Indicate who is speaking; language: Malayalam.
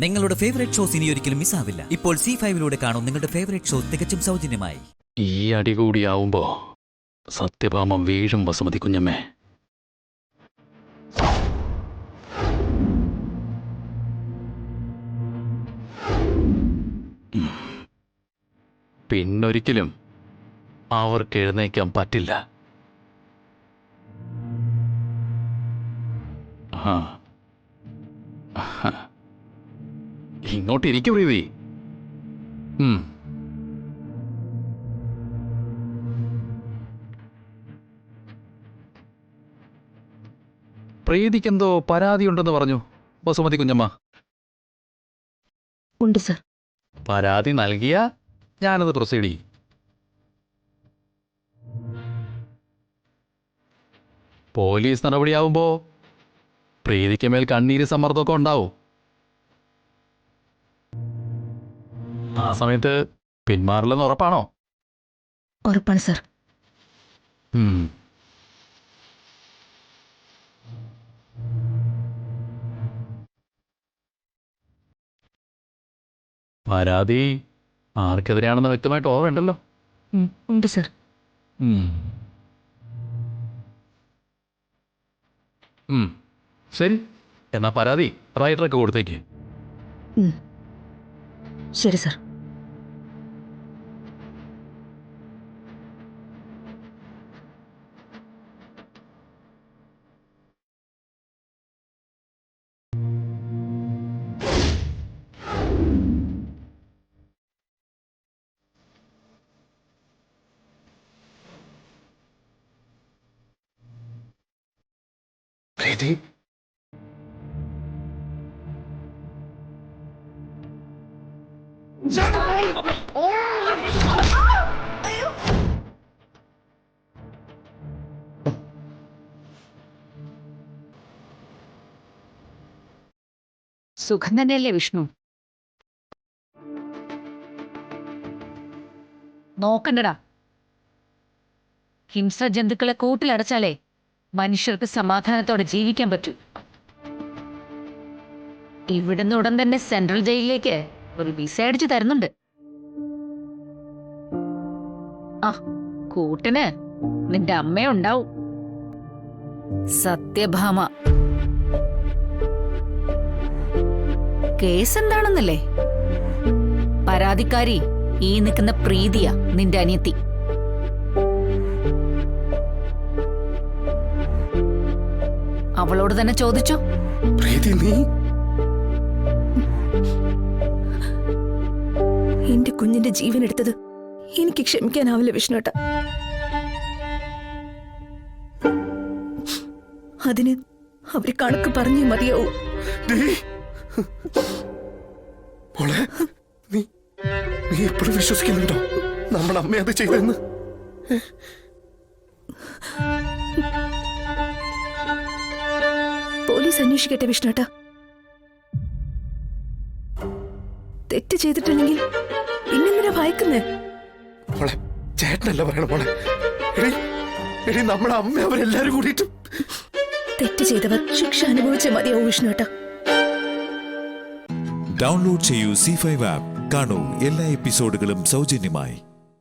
Speaker 1: നിങ്ങളുടെ ഫേവറേറ്റ് ഷോസ് ഇനി ഒരിക്കലും മിസ്സാവില്ല. ഇപ്പോൾ C5 കാണും നിങ്ങളുടെ ഫേവറേറ്റ് ഷോ തികച്ചും സൗജന്യമായി.
Speaker 2: ഈ അടി കൂടിയാവുമ്പോ സത്യഭാമം വീഴും വസുമതി കുഞ്ഞമ്മേ. പിന്നൊരിക്കലും അവർക്ക് എഴുന്നേക്കാൻ പറ്റില്ല. ഇങ്ങോട്ടിരിക്കും പ്രീതി. പ്രീതിക്കെന്തോ പരാതിയുണ്ടെന്ന് പറഞ്ഞു വസുമതി കുഞ്ഞമ്മ.
Speaker 3: ഉണ്ട് സർ.
Speaker 2: പരാതി നൽകിയ ഞാനത് പ്രൊസീഡ് ചെയ്യും. പോലീസ് നടപടിയാവുമ്പോ പ്രീതിക്ക് മേൽ കണ്ണീര് സമ്മർദ്ദമൊക്കെ ഉണ്ടാവും. ആ സമയത്ത് പിന്മാറില്ലെന്ന് ഉറപ്പാണോ?
Speaker 3: ഉറപ്പാണ് സർ. പരാതി ആർക്കെതിരെയാണെന്ന് വ്യക്തമായിട്ട് ഓർമ്മയുണ്ടല്ലോ. ഉണ്ട് സർ.
Speaker 2: ശരി, എന്നാ പരാതി റൈറ്ററൊക്കെ കൊടുത്തേക്ക്.
Speaker 3: ശരി സർ.
Speaker 2: പ്രീതി,
Speaker 3: സുഖം തന്നെയല്ലേ വിഷ്ണു? നോക്കണ്ടടാ, ഹിംസ ജന്തുക്കളെ കൂട്ടിലടച്ചാലേ മനുഷ്യർക്ക് സമാധാനത്തോടെ ജീവിക്കാൻ പറ്റൂ. ഇവിടുന്ന് ഉടൻ തന്നെ സെൻട്രൽ ജയിലിലേക്ക് ഒരു വിസ അടിച്ചു തരുന്നുണ്ട്. ആ കൂട്ടിന് നിന്റെ അമ്മയുണ്ടാവും. സത്യഭാമ. കേസ് എന്താണെന്നല്ലേ? പരാതിക്കാരി ഈ നിൽക്കുന്ന പ്രീതിയ, നിന്റെ അനിയത്തി. അവളോട് തന്നെ ചോദിച്ചോ.
Speaker 4: പ്രീതി, നീ
Speaker 5: എന്റെ കുഞ്ഞിന്റെ ജീവൻ എടുത്തത് എനിക്ക് ക്ഷമിക്കാനാവില്ല വിഷ്ണുട്ട. അതിന് അവര് കണക്ക് പറഞ്ഞേ മതിയാവൂ.
Speaker 4: മോളെ, നീ എപ്പോഴും വിശ്വസിക്കുന്നുണ്ടോ നമ്മുടെ അമ്മ അത് ചെയ്തെന്ന്?
Speaker 5: പോലീസ് അന്വേഷിക്കട്ടെ വിഷ്ണുട്ട. തെറ്റ് ചെയ്തിട്ടുണ്ടെങ്കിൽ പിന്നെന്തിനാ ഭയക്കുന്നേ?
Speaker 4: മോളെ, ചേട്ടനല്ല പറയണ മോളെ. എടി നമ്മുടെ അമ്മ അവരെല്ലാരും കൂടിയിട്ട്.
Speaker 5: തെറ്റ് ചെയ്തവർ ശിക്ഷ അനുഭവിച്ചേ മതിയാവൂ വിഷ്ണുട്ട.
Speaker 6: ഡൗൺലോഡ് ചെയ്യൂ C5 ആപ്പ്. കാണൂ എല്ലാ എപ്പിസോഡുകളും സൗജന്യമായി.